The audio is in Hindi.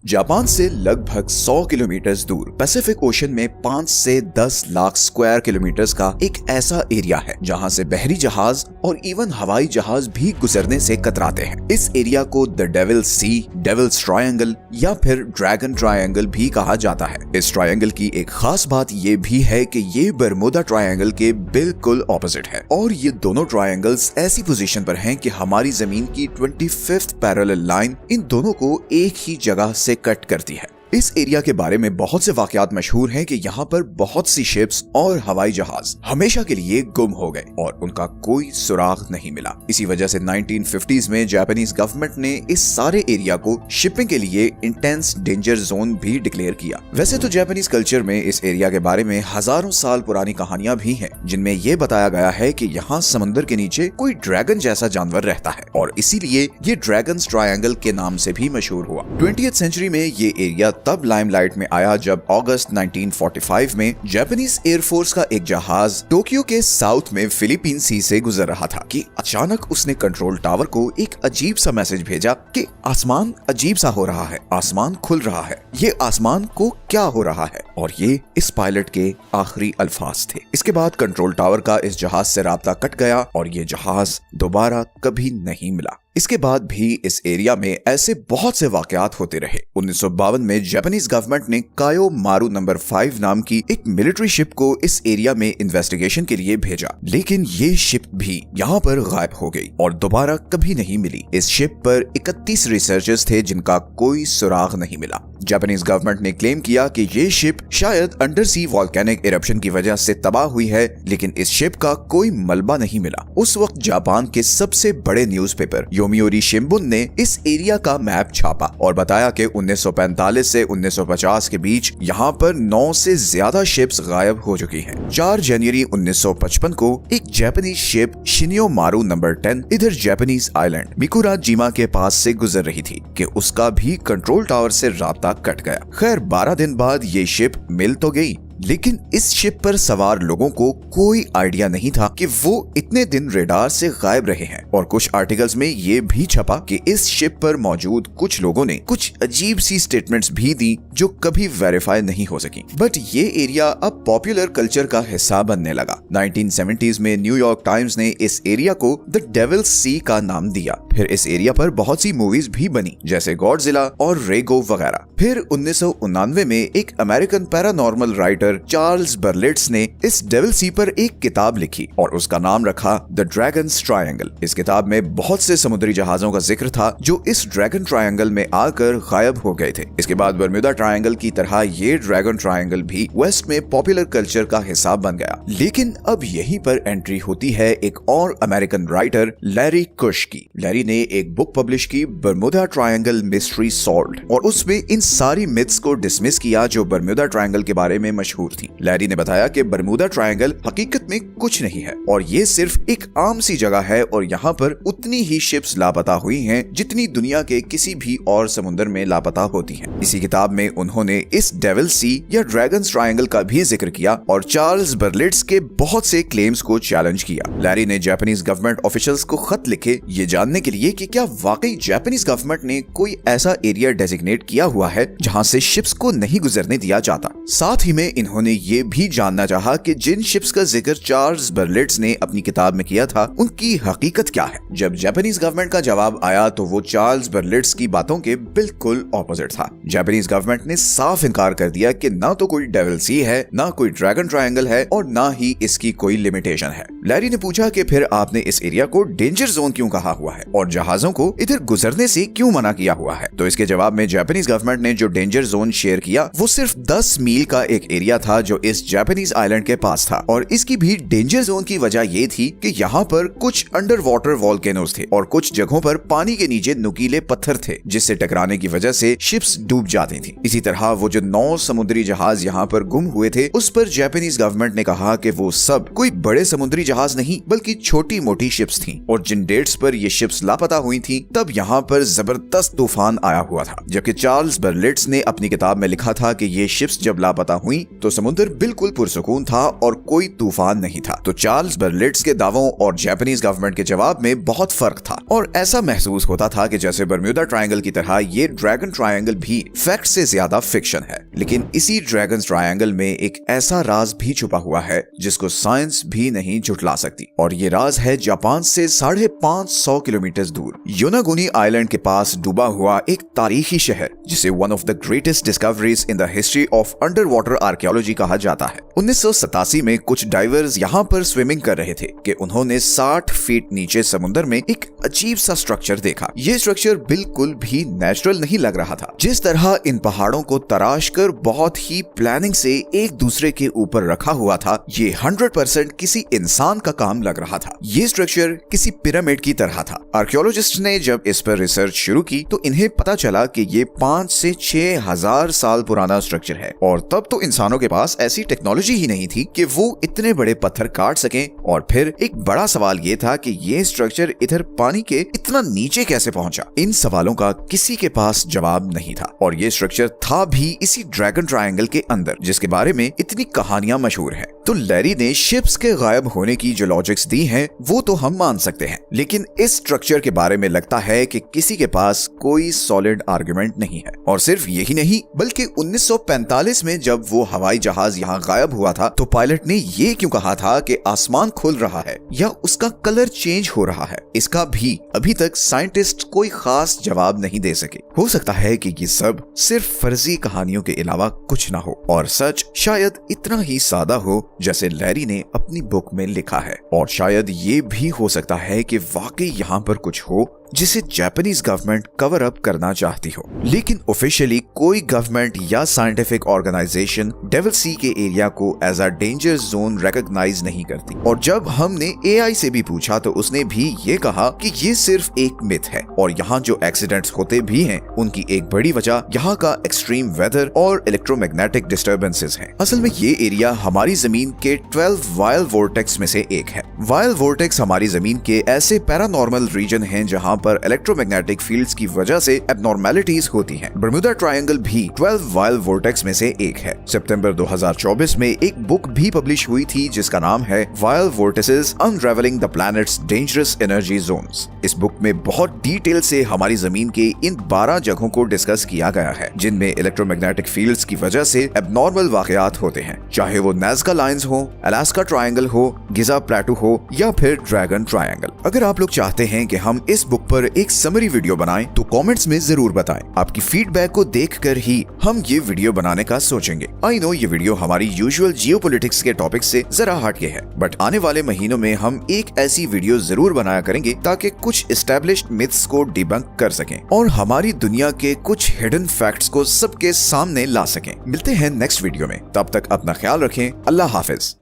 जापान से लगभग 100 किलोमीटर दूर पैसिफिक ओशन में 5 से 10 लाख स्क्वायर किलोमीटर का एक ऐसा एरिया है जहां से बहरी जहाज और इवन हवाई जहाज भी गुजरने से कतराते हैं। इस एरिया को the Devil Sea, Devil's Triangle या फिर ड्रैगन ट्रायंगल भी कहा जाता है। इस ट्रायंगल की एक खास बात ये भी है कि ये बरमूडा ट्रायंगल के बिल्कुल ऑपोजिट है और ये दोनों ट्रायंगल्स ऐसी पोजीशन पर हैं कि हमारी जमीन की 25th पैरेलल लाइन इन दोनों को एक ही जगह से कट करती है। इस एरिया के बारे में बहुत से वाकयात मशहूर हैं कि यहाँ पर बहुत सी शिप्स और हवाई जहाज हमेशा के लिए गुम हो गए और उनका कोई सुराग नहीं मिला। इसी वजह से 1950s में जापानीज गवर्नमेंट ने इस सारे एरिया को शिपिंग के लिए इंटेंस डेंजर जोन भी डिक्लेयर किया। वैसे तो जापानीज कल्चर में इस एरिया के बारे में हजारों साल पुरानी कहानियां भी हैं, जिनमें ये बताया गया है कि यहाँ समुद्र के नीचे कोई ड्रैगन जैसा जानवर रहता है और इसीलिए ये ड्रैगन्स ट्रायंगल के नाम से भी मशहूर हुआ। 20th सेंचुरी में ये एरिया तब लाइमलाइट में आया जब अगस्त 1945 में जापानीज एयरफोर्स का एक जहाज टोक्यो के साउथ में फिलीपीन सी से गुजर रहा था कि अचानक उसने कंट्रोल टावर को एक अजीब सा मैसेज भेजा कि आसमान अजीब सा हो रहा है, आसमान खुल रहा है, ये आसमान को क्या हो रहा है। और ये इस पायलट के आखिरी अल्फाज थे। इसके बाद कंट्रोल टावर का इस जहाज से राब्ता कट गया और ये जहाज दोबारा कभी नहीं मिला। इसके बाद भी इस एरिया में ऐसे बहुत से वाकयात होते रहे। 1952 में जापानीज गवर्नमेंट ने कायो मारू नंबर 5 नाम की एक मिलिट्री शिप को इस एरिया में इन्वेस्टिगेशन के लिए भेजा, लेकिन ये शिप भी यहाँ पर गायब हो गई और दोबारा कभी नहीं मिली। इस शिप पर 31 रिसर्चर्स थे जिनका कोई सुराग नहीं मिला। जापानीज गवर्नमेंट ने क्लेम किया कि ये शिप शायद अंडर सी वॉल्केनिक इरप्शन की वजह से तबाह हुई है, लेकिन इस शिप का कोई मलबा नहीं मिला। उस वक्त जापान के सबसे बड़े न्यूज़पेपर योमियोरी शिंबुन ने इस एरिया का मैप छापा और बताया कि 1945 से 1950 के बीच यहाँ पर 9 से ज्यादा शिप्स गायब हो चुकी हैं। 4 जनवरी 1955 को एक जापानीज शिप शिनियो मारू नंबर 10 इधर जापानीज आइलैंड मिकुराजिमा के पास से गुजर रही थी कि उसका भी कंट्रोल टावर से राब्ता कट गया। खैर 12 दिन बाद ये शिप मिल तो गई, लेकिन इस शिप पर सवार लोगों को कोई आइडिया नहीं था कि वो इतने दिन रेडार से गायब रहे हैं। और कुछ आर्टिकल्स में ये भी छपा कि इस शिप पर मौजूद कुछ लोगों ने कुछ अजीब सी स्टेटमेंट्स भी दी जो कभी वेरीफाई नहीं हो सकी। बट ये एरिया अब पॉपुलर कल्चर का हिस्सा बनने लगा। 1970s में न्यूयॉर्क टाइम्स ने इस एरिया को द डेविल्स सी का नाम दिया। फिर इस एरिया पर बहुत सी मूवीज भी बनी जैसे गॉडजिला और रेगो वगैरह। फिर 1989 में एक अमेरिकन पैरानॉर्मल राइटर चार्ल्स बर्लिट्स ने इस डेविल सी पर एक किताब लिखी और उसका नाम रखा द ड्रैगन्स ट्रायंगल। इस किताब में बहुत से समुद्री जहाजों का जिक्र था जो इस ड्रैगन ट्रायंगल में आकर गायब हो गए थे। इसके बाद बरमूडा ट्रायंगल की तरह ये ड्रैगन ट्रायंगल भी वेस्ट में पॉपुलर कल्चर का हिस्सा बन गया। लेकिन अब यहीं पर एंट्री होती है एक और अमेरिकन राइटर लैरी कुश की। लैरी ने एक बुक पब्लिश की बरमूडा ट्रायंगल मिस्ट्री सॉल्व्ड और उसमें इन सारी मिथ्स को डिसमिस किया जो बरमूडा ट्रायंगल के बारे में मशहूर थी। लैरी ने बताया कि बरमूडा ट्रायंगल हकीकत में कुछ नहीं है और ये सिर्फ एक आम सी जगह है और यहाँ पर उतनी ही शिप्स लापता हुई हैं जितनी दुनिया के किसी भी और समुद्र में लापता होती हैं। इसी किताब में उन्होंने इस डेविल सी या ड्रैगन्स ट्रायंगल का भी जिक्र किया और चार्ल्स बर्लिट्स के बहुत से क्लेम्स को चैलेंज किया। लैरी ने जापानीज गवर्नमेंट ऑफिशियल्स को खत लिखे ये जानने के लिए कि क्या वाकई जापानीज गवर्नमेंट ने कोई ऐसा एरिया डेजिग्नेट किया हुआ है जहाँ से शिप्स को नहीं गुजरने दिया जाता। साथ ही में इन्होंने ये भी जानना चाहा कि जिन शिप्स का जिक्र चार्ल्स बर्लिट्स ने अपनी किताब में किया था उनकी हकीकत क्या है। जब जापानीज गवर्नमेंट का जवाब आया तो वो चार्ल्स बर्लिट्स की बातों के बिल्कुल ऑपोजिट था। जापानीज गवर्नमेंट ने साफ इनकार कर दिया कि ना तो कोई डेविल सी है, ना कोई ड्रैगन ट्रायंगल है और ना ही इसकी कोई लिमिटेशन है। लैरी ने पूछा कि फिर आपने इस एरिया को डेंजर जोन क्यों कहा हुआ है और जहाजों को इधर गुजरने से क्यों मना किया हुआ है। तो इसके जवाब में जापानीज गवर्नमेंट ने जो डेंजर जोन शेयर किया वो सिर्फ 10 मील का एक एरिया था जो इस जापानीज आइलैंड के पास था और इसकी भी डेंजर जोन की वजह ये थी कि यहाँ पर कुछ अंडर वाटर वॉल्केनोज थे और कुछ जगहों पर पानी के नीचे नुकीले पत्थर थे जिससे टकराने की वजह से शिप्स डूब जाती थी। इसी तरह वो जो 9 समुद्री जहाज यहाँ पर गुम हुए थे उस पर जापानीज गवर्नमेंट ने कहा कि वो सब कोई बड़े समुद्री जहाज नहीं बल्कि छोटी मोटी शिप्स थीं और जिन डेट्स पर ये शिप्स लापता हुई थीं तब यहाँ पर जबरदस्त तूफान आया हुआ था। जबकि चार्ल्स बर्लिट्ज ने अपनी किताब में लिखा था कि ये शिप्स जब लापता हुई तो समुद्र बिल्कुल पुरसुकून था और कोई तूफान नहीं था। तो चार्ल्स बर्लिट्ज के दावों और जापानीज गवर्नमेंट के जवाब में बहुत फर्क था और ऐसा महसूस होता था कि जैसे बर्म्यूदा ट्रायंगल की तरह ये ड्रैगन ट्रायंगल भी फैक्ट से ज्यादा फिक्शन है। लेकिन इसी ड्रैगन ट्रायंगल में एक ऐसा राज भी छुपा हुआ है जिसको साइंस भी नहीं झुठला सकती और ये राज है जापान से 550 किलोमीटर दूर योनागुनी आइलैंड के पास डूबा हुआ एक तारीखी शहर जिसे one of the greatest discoveries in the history of under water archaeology कहा जाता है। 1987 में कुछ डाइवर्स यहाँ पर स्विमिंग कर रहे थे कि उन्होंने 60 फीट नीचे समुद्र में एक अजीब सा स्ट्रक्चर देखा। ये स्ट्रक्चर बिल्कुल भी नेचुरल नहीं लग रहा था। जिस तरह इन पहाड़ों को तराश कर बहुत ही प्लानिंग से एक दूसरे के ऊपर रखा हुआ था, ये 100% किसी इंसान का काम लग रहा था। ये स्ट्रक्चर किसी पिरामिड की तरह था। आर्कियोलॉजिस्ट ने जब इस पर रिसर्च शुरू की तो इन्हें पता चला कि ये 5 से 6 हजार साल पुराना स्ट्रक्चर है और तब तो इंसानों के पास ऐसी टेक्नोलॉजी ही नहीं थी कि वो इतने बड़े पत्थर काट सकें। और फिर एक बड़ा सवाल ये था कि ये स्ट्रक्चर इधर पानी के इतना नीचे कैसे पहुंचा। इन सवालों का किसी के पास जवाब नहीं था और ये स्ट्रक्चर था भी इसी ड्रैगन ट्रायंगल के अंदर जिसके बारे में इतनी कहानियां मशहूर हैं। तो लैरी ने शिप्स के गायब होने की जो लॉजिक्स दी हैं वो तो हम मान सकते हैं, लेकिन इस स्ट्रक्चर के बारे में लगता है कि किसी के पास कोई सॉलिड आर्गुमेंट नहीं है। और सिर्फ यही नहीं बल्कि 1945 में जब वो हवाई जहाज यहाँ गायब हुआ था तो पायलट ने ये क्यों कहा था कि आसमान खुल रहा है या उसका कलर चेंज हो रहा है, इसका भी अभी तक साइंटिस्ट कोई खास जवाब नहीं दे सके। हो सकता है कि ये सब सिर्फ फर्जी कहानियों के अलावा कुछ ना हो और सच शायद इतना ही सादा हो जैसे लैरी ने अपनी बुक में लिखा है। और शायद ये भी हो सकता है कि वाकई यहाँ पर कुछ हो जिसे जापानीज गवर्नमेंट कवर अप करना चाहती हो, लेकिन ऑफिशियली कोई गवर्नमेंट या साइंटिफिक ऑर्गेनाइजेशन डेविल सी के एरिया को as a danger zone recognise नहीं करती। और जब हमने एआई से भी पूछा तो उसने भी ये कहा कि ये सिर्फ एक मिथ है और यहाँ जो एक्सीडेंट्स होते भी हैं उनकी एक बड़ी वजह यहाँ का एक्सट्रीम वेदर और इलेक्ट्रोमैग्नेटिक डिस्टर्बेंसेस हैं। असल में ये एरिया हमारी जमीन के 12 वाइल्ड वोर्टेक्स में से एक है। वाइल्ड वोर्टेक्स हमारी जमीन के ऐसे पैरानॉर्मल रीजन हैं जहाँ पर इलेक्ट्रोमैग्नेटिक फील्ड्स की वजह से एबनॉर्मैलिटीज होती हैं। बर्म्यूदा ट्रायंगल भी 12 वाइल्ड वोर्टेक्स में से एक है। सितंबर 2024 में एक बुक भी पब्लिश हुई थी जिसका नाम है wild vortices unravelling the planet's dangerous energy zones. इस बुक में बहुत डिटेल से हमारी जमीन के इन 12 जगहों को डिस्कस किया गया है जिनमें इलेक्ट्रोमैग्नेटिक फील्ड्स की वजह से एबनॉर्मल वाकयात होते हैं, चाहे वो नाज़का लाइंस हो, अलास्का ट्रायंगल हो, गिजा प्लेटू हो या फिर ड्रैगन ट्रायंगल। अगर आप लोग चाहते हैं कि हम इस बुक पर एक समरी वीडियो बनाएं तो कमेंट्स में जरूर बताएं। आपकी फीडबैक को देखकर ही हम ये वीडियो बनाने का सोचेंगे। आई नो ये वीडियो हमारी यूजुअल जियोपॉलिटिक्स के टॉपिक से जरा हटके है, बट आने वाले महीनों में हम एक ऐसी वीडियो जरूर बनाया करेंगे ताकि कुछ एस्टैब्लिश्ड मिथ्स को डिबंक कर सकें और हमारी दुनिया के कुछ हिडन फैक्ट्स को सबके सामने ला सकें। मिलते हैं नेक्स्ट वीडियो में, तब तक अपना ख्याल रखें। अल्लाह हाफिज।